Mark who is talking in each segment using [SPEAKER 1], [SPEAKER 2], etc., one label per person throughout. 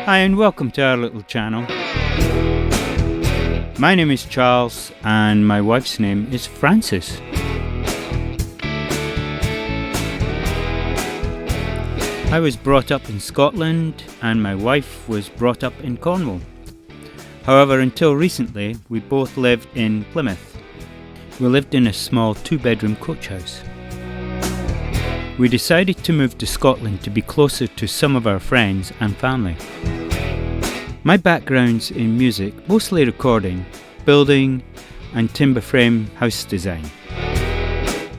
[SPEAKER 1] Hi and welcome to our little channel. My name is Charles and my wife's name is Frances. I was brought up in Scotland and my wife was brought up in Cornwall. However, until recently we both lived in Plymouth. We lived in a small 2-bedroom coach house. We decided to move to Scotland to be closer to some of our friends and family. My background's in music, mostly recording, building and timber frame house design.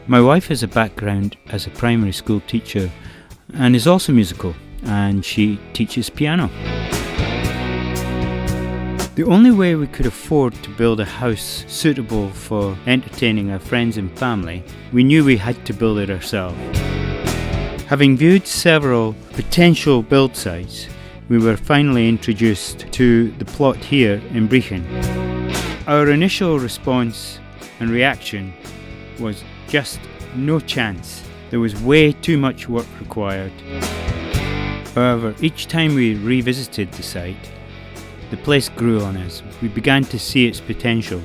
[SPEAKER 1] My wife has a background as a primary school teacher and is also musical, and she teaches piano. The only way we could afford to build a house suitable for entertaining our friends and family, we knew we had to build it ourselves. Having viewed several potential build sites, we were finally introduced to the plot here in Brechin. Our initial response and reaction was just no chance. There was way too much work required. However, each time we revisited the site, the place grew on us. We began to see its potential.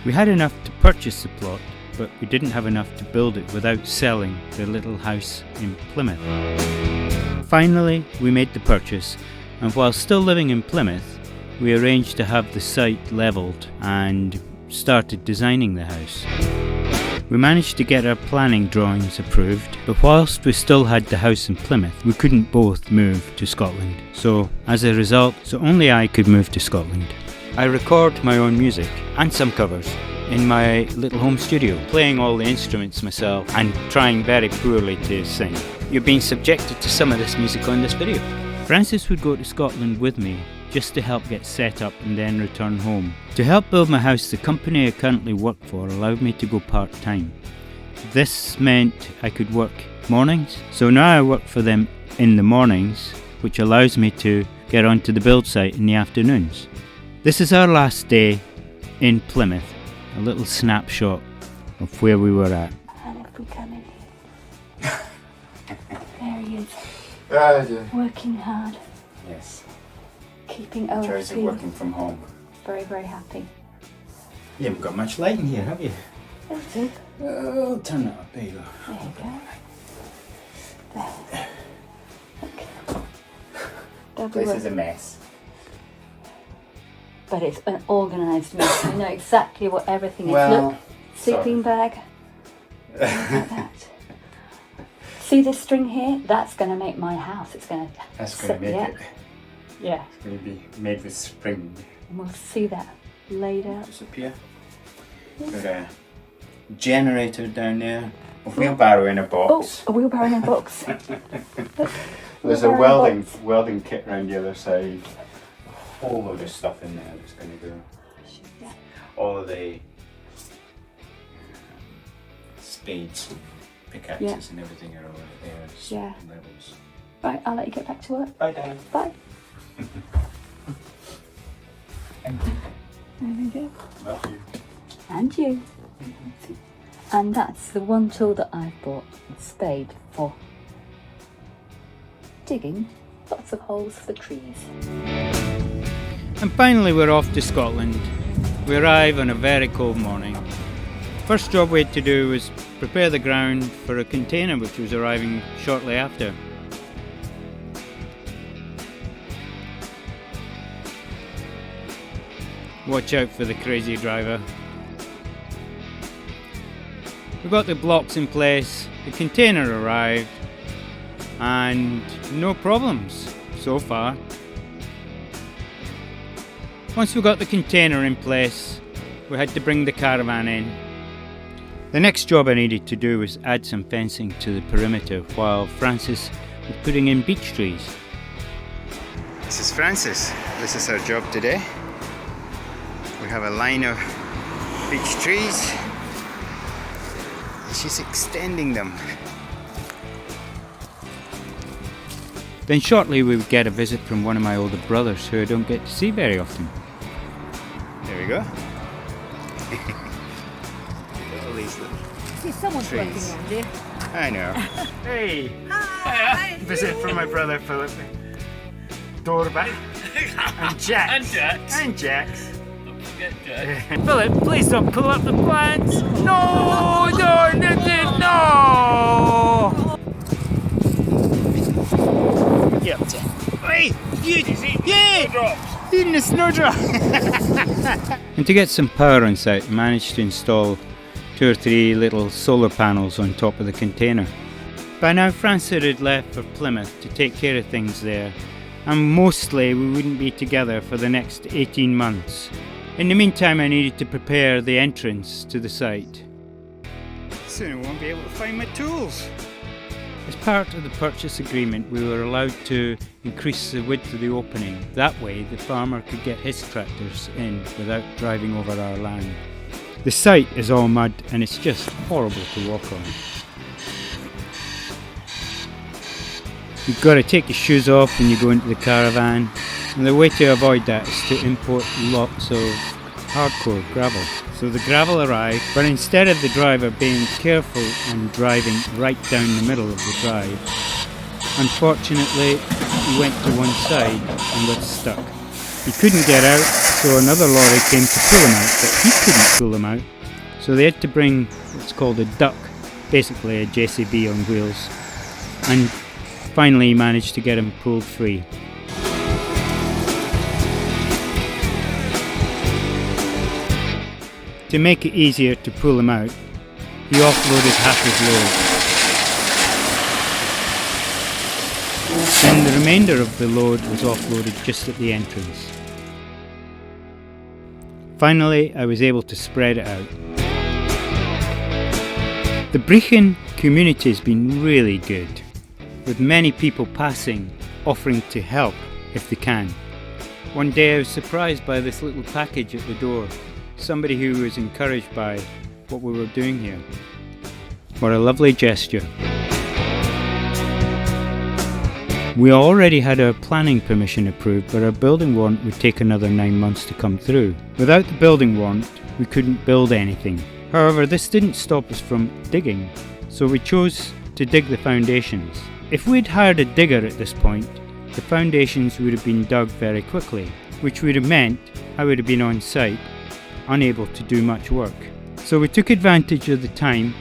[SPEAKER 1] We had enough to purchase the plot, but we didn't have enough to build it without selling the little house in Plymouth. Finally, we made the purchase, and while still living in Plymouth, we arranged to have the site levelled and started designing the house. We managed to get our planning drawings approved, but whilst we still had the house in Plymouth, we couldn't both move to Scotland. So, as a result, only I could move to Scotland. I record my own music, and some covers, in my little home studio, playing all the instruments myself and trying very poorly to sing. You're being subjected to some of this music on this video. Frances would go to Scotland with me just to help get set up and then return home. To help build my house, the company I currently work for allowed me to go part-time. This meant I could work mornings, so now I work for them in the mornings, which allows me to get onto the build site in the afternoons. This is our last day in Plymouth, a little snapshot of where we were at.
[SPEAKER 2] And if we come in here, there he is, working hard.
[SPEAKER 1] Yes.
[SPEAKER 2] Keeping
[SPEAKER 1] Enjoys
[SPEAKER 2] OFC.
[SPEAKER 1] working from home.
[SPEAKER 2] Very, very happy.
[SPEAKER 1] You haven't got much light in here, have you?
[SPEAKER 2] That's it.
[SPEAKER 1] Oh, turn that up. There you go.
[SPEAKER 2] There you go. There. Okay.
[SPEAKER 1] This is a mess.
[SPEAKER 2] But it's an organised mess. I know exactly what everything is.
[SPEAKER 1] Well,
[SPEAKER 2] Look, sleeping bag. Like that. See this string here? That's going to make my house. It's going to.
[SPEAKER 1] That's going to make it.
[SPEAKER 2] Yeah.
[SPEAKER 1] It's going to be made with spring.
[SPEAKER 2] And we'll see that laid out.
[SPEAKER 1] Disappear. Got a generator down there. A wheelbarrow in a box.
[SPEAKER 2] Oh, a wheelbarrow in a box. Look,
[SPEAKER 1] There's a
[SPEAKER 2] wheelbarrow box.
[SPEAKER 1] welding kit around the other side. A whole load of stuff in there that's going to go.
[SPEAKER 2] Yeah.
[SPEAKER 1] All of the spades, pickaxes and everything are over there.
[SPEAKER 2] Yeah.
[SPEAKER 1] Levels.
[SPEAKER 2] Right, I'll let you get back to work.
[SPEAKER 1] Bye, Dad.
[SPEAKER 2] Bye. There we go.
[SPEAKER 1] Love you.
[SPEAKER 2] And you. And that's the one tool that I've bought, a spade for digging lots of holes for trees. And finally we're off to Scotland. We arrive on a very cold morning. First job we had to do was prepare the ground for a container which was arriving shortly after. Watch out for the crazy driver. We got the blocks in place, the container arrived, and no problems so far. Once we got the container in place, we had to bring the caravan in. The next job I needed to do was add some fencing to the perimeter while Frances was putting in beech trees. This is Frances. This is her job today. We have a line of beech trees. She's extending them. Then shortly we would get a visit from one of my older brothers who I don't get to see very often. There we go. All these little See, someone's
[SPEAKER 1] trees.
[SPEAKER 2] working on you.
[SPEAKER 1] I know. Hey!
[SPEAKER 3] Hi!
[SPEAKER 1] Visit from my brother Philip. doorbell and jacks.
[SPEAKER 3] And jacks.
[SPEAKER 1] And jacks.
[SPEAKER 3] Don't forget jacks.
[SPEAKER 1] Philip, please don't pull up the plants. No, no, no. Yep. Hey, eating the snowdrop. And to get some power on site, I managed to install 2 or 3 little solar panels on top of the container. By now, Francis had left for Plymouth to take care of things there, and mostly we wouldn't be together for the next 18 months. In the meantime, I needed to prepare the entrance to the site. Soon I won't be able to find my tools. As part of the purchase agreement, we were allowed to increase the width of the opening. That way, the farmer could get his tractors in without driving over our land. The site is all mud and it's just horrible to walk on. You've got to take your shoes off when you go into the caravan, and the way to avoid that is to import lots of hardcore gravel. So the gravel arrived, but instead of the driver being careful and driving right down the middle of the drive, unfortunately he went to one side and got stuck. He couldn't get out, so another lorry came to pull him out, but he couldn't pull him out. So they had to bring what's called a duck, basically a JCB on wheels, and finally he managed to get him pulled free. To make it easier to pull him out, he offloaded half his load. Then the remainder of the load was offloaded just at the entrance. Finally, I was able to spread it out. The Brechin community has been really good, with many people passing, offering to help if they can. One day I was surprised by this little package at the door. Somebody who was encouraged by what we were doing here. What a lovely gesture. We already had our planning permission approved, but our building warrant would take another 9 months to come through. Without the building warrant, we couldn't build anything. However, this didn't stop us from digging, so we chose to dig the foundations. If we'd hired a digger at this point, the foundations would have been dug very quickly, which would have meant I would have been on site, unable to do much work. So we took advantage of the time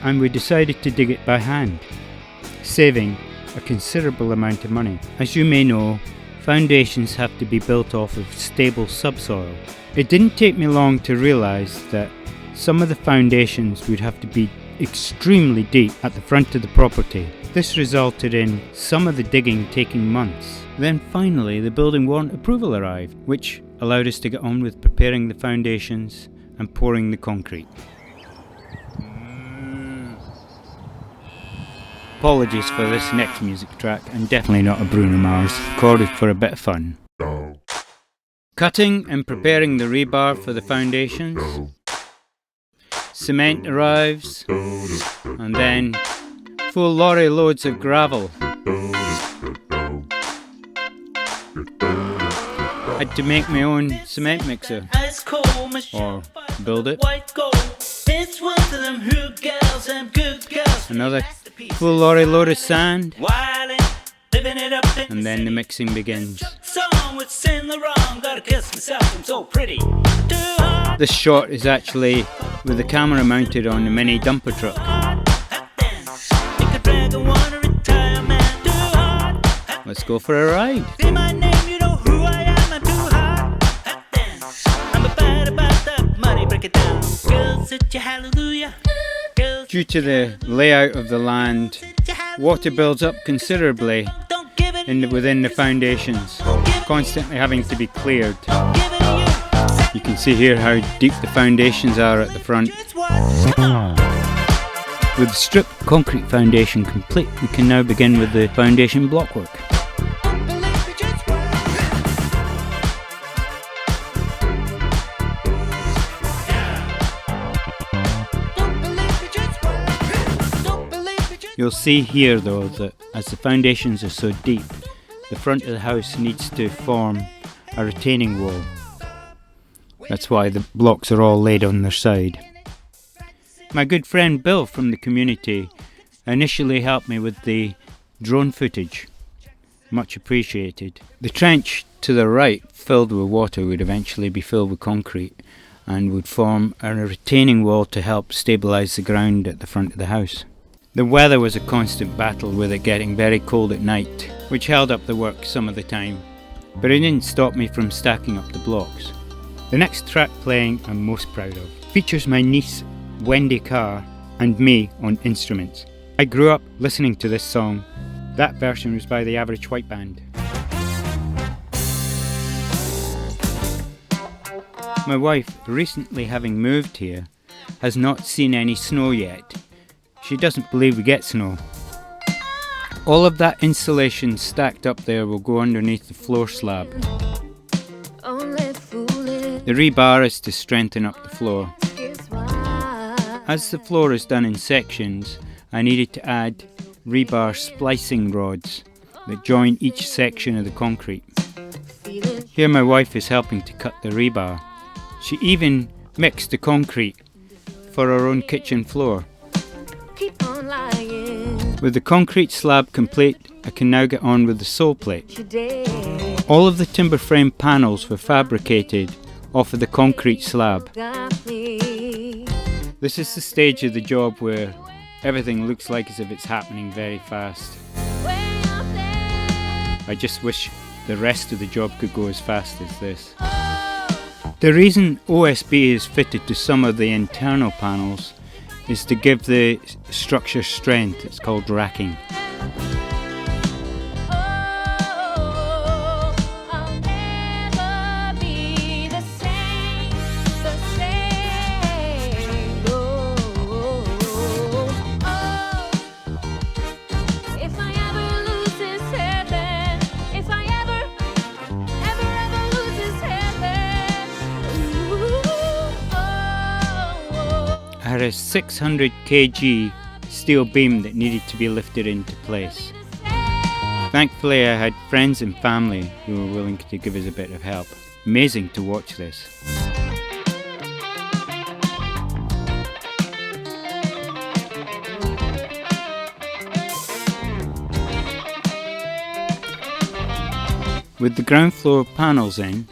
[SPEAKER 1] and we decided to dig it by hand, saving a considerable amount of money. As you may know, foundations have to be built off of stable subsoil. It didn't take me long to realise that some of the foundations would have to be extremely deep at the front of the property. This resulted in some of the digging taking months. Then finally the building warrant approval arrived, which allowed us to get on with preparing the foundations and pouring the concrete. Apologies for this next music track, and definitely not a Bruno Mars, recorded for a bit of fun. Cutting and preparing the rebar for the foundations. Cement arrives, and then full lorry loads of gravel. Had to make my own cement mixer, or build it. Another full lorry load of sand, and then the mixing begins. This shot is actually with the camera mounted on the mini dumper truck. Let's go for a ride. Due to the layout of the land, water builds up considerably within the foundations, constantly having to be cleared. You can see here how deep the foundations are at the front. With the stripped concrete foundation complete, we can now begin with the foundation blockwork. You'll see here though that as the foundations are so deep, the front of the house needs to form a retaining wall. That's why the blocks are all laid on their side. My good friend Bill from the community initially helped me with the drone footage. much appreciated. The trench to the right, filled with water, would eventually be filled with concrete and would form a retaining wall to help stabilise the ground at the front of the house. The weather was a constant battle, with it getting very cold at night, which held up the work some of the time, but it didn't stop me from stacking up the blocks. The next track playing I'm most proud of features my niece Wendy Carr and me on instruments. I grew up listening to this song. That version was by the Average White Band. My wife, recently having moved here, has not seen any snow yet. She doesn't believe we get snow. All of that insulation stacked up there will go underneath the floor slab. The rebar is to strengthen up the floor. As the floor is done in sections, I needed to add rebar splicing rods that join each section of the concrete. Here my wife is helping to cut the rebar. She even mixed the concrete for her own kitchen floor. With the concrete slab complete, I can now get on with the sole plate. All of the timber frame panels were fabricated off of the concrete slab. This is the stage of the job where everything looks like as if it's happening very fast. I just wish the rest of the job could go as fast as this. The reason OSB is fitted to some of the internal panels is to give the structure strength. It's called racking. I had a 600 kg steel beam that needed to be lifted into place. Thankfully I had friends and family who were willing to give us a bit of help. Amazing to watch this. With the ground floor panels in,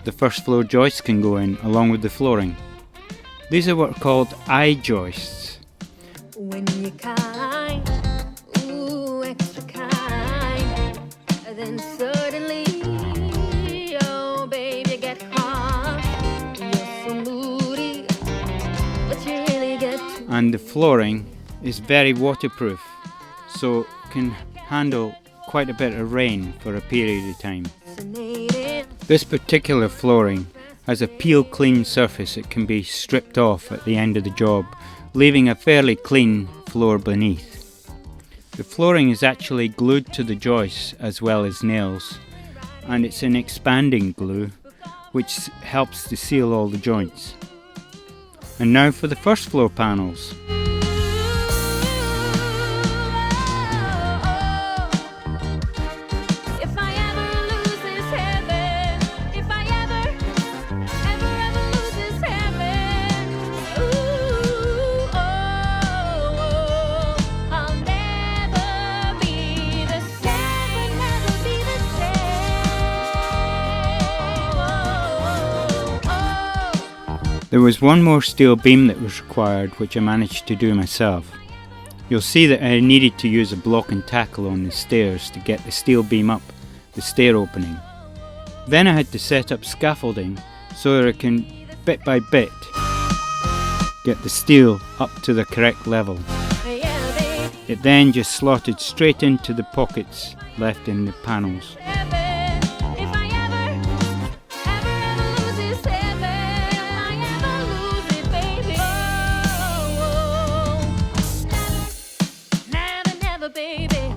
[SPEAKER 1] the first floor joists can go in along with the flooring. These are what are called eye joists. When you're kind, ooh, extra kind, then suddenly, oh baby, get hot. You're so moody, but you really get to. And the flooring is very waterproof, so can handle quite a bit of rain for a period of time. This particular flooring has a peel clean surface that can be stripped off at the end of the job, leaving a fairly clean floor beneath. The flooring is actually glued to the joists as well as nails, and it's an expanding glue which helps to seal all the joints. And now for the first floor panels. There was one more steel beam that was required, which I managed to do myself. You'll see that I needed to use a block and tackle on the stairs to get the steel beam up the stair opening. Then I had to set up scaffolding so that I can, bit by bit, get the steel up to the correct level. It then just slotted straight into the pockets left in the panels.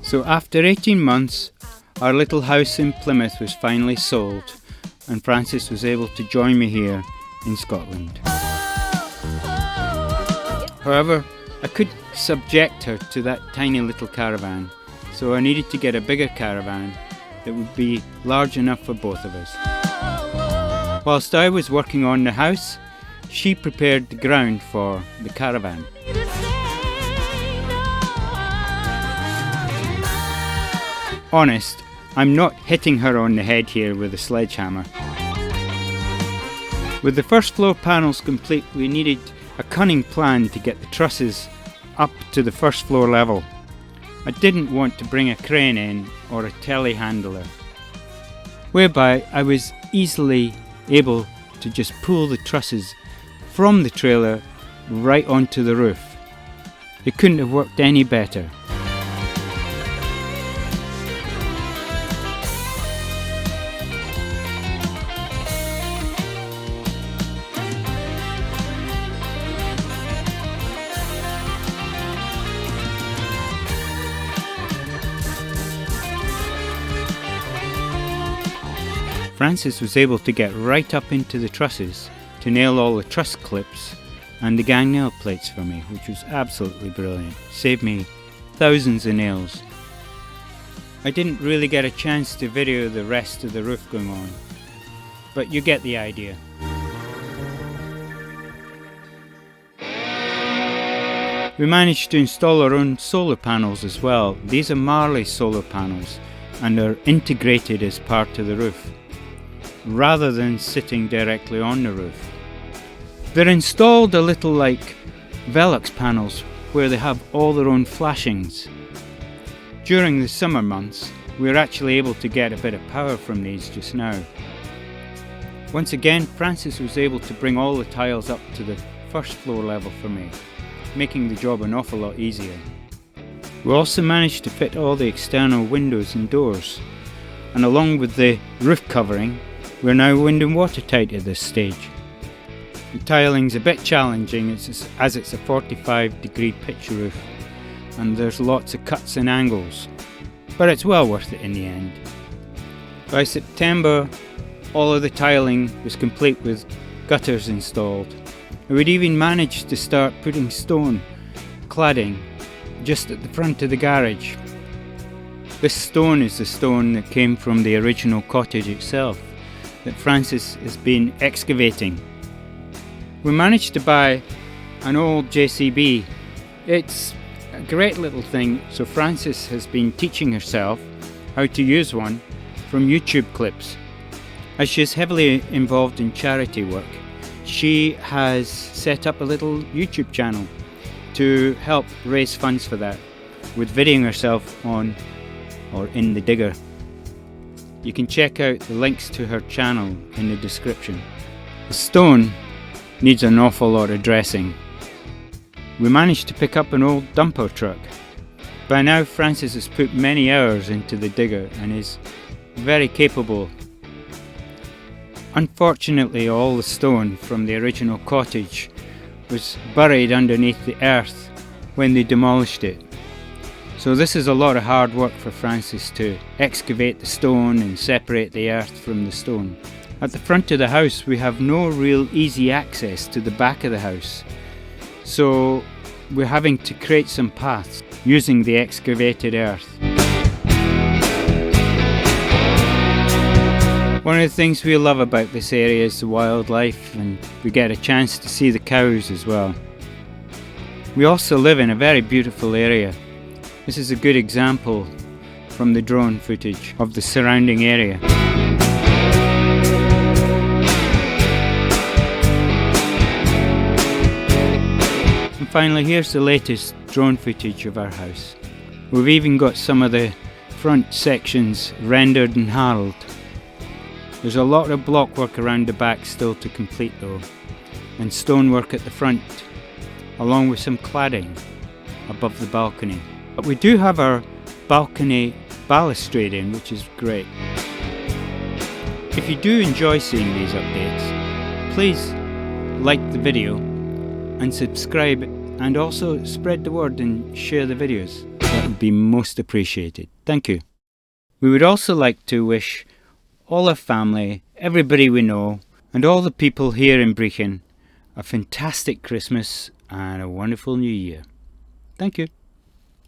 [SPEAKER 1] So after 18 months, our little house in Plymouth was finally sold, and Frances was able to join me here in Scotland. However, I could subject her to that tiny little caravan, so I needed to get a bigger caravan that would be large enough for both of us. Whilst I was working on the house, she prepared the ground for the caravan. Honest,
[SPEAKER 2] I'm not hitting her on the head here with a sledgehammer. With the first floor panels complete, we needed a cunning plan to get the trusses up to the first floor level. I didn't want to bring a crane in or a telehandler, whereby I was easily able to just pull the trusses from the trailer right onto the roof. It couldn't have worked any better. Francis was able to get right up into the trusses to nail all the truss clips and the gang nail plates for me, which was absolutely brilliant. Saved me thousands of nails. I didn't really get a chance to video the rest of the roof going on, but you get the idea. We managed to install our own solar panels as well. These are Marley solar panels and are integrated as part of the roof, rather than sitting directly on the roof. They're installed a little like Velux panels, where they have all their own flashings. During the summer months, we're actually able to get a bit of power from these just now. Once again, Francis was able to bring all the tiles up to the first floor level for me, making the job an awful lot easier. We also managed to fit all the external windows and doors, and along with the roof covering, we're now wind and watertight at this stage. The tiling's a bit challenging as it's a 45-degree pitch roof and there's lots of cuts and angles, but it's well worth it in the end. By September, all of the tiling was complete with gutters installed. We'd even managed to start putting stone cladding just at the front of the garage. This stone is the stone that came from the original cottage itself that Francis has been excavating. We managed to buy an old JCB. It's a great little thing, so Francis has been teaching herself how to use one from YouTube clips. As she's heavily involved in charity work, she has set up a little YouTube channel to help raise funds for that, with videoing herself on or in the digger. You can check out the links to her channel in the description. The stone needs an awful lot of dressing. We managed to pick up an old dumper truck. By now Francis has put many hours into the digger and is very capable. Unfortunately, all the stone from the original cottage was buried underneath the earth when they demolished it. So this is a lot of hard work for Francis to excavate the stone and separate the earth from the stone. At the front of the house we have no real easy access to the back of the house, so we're having to create some paths using the excavated earth. One of the things we love about this area is the wildlife, and we get a chance to see the cows as well. We also live in a very beautiful area. This is a good example from the drone footage of the surrounding area. And finally, here's the latest drone footage of our house. We've even got some of the front sections rendered and harled. There's a lot of block work around the back still to complete though, and stonework at the front, along with some cladding above the balcony. But we do have our balcony balustrade in, which is great. If you do enjoy seeing these updates, please like the video and subscribe, and also spread the word and share the videos. That would be most appreciated. Thank you. We would also like to wish all our family, everybody we know, and all the people here in Brechin a fantastic Christmas and a wonderful New Year. Thank you.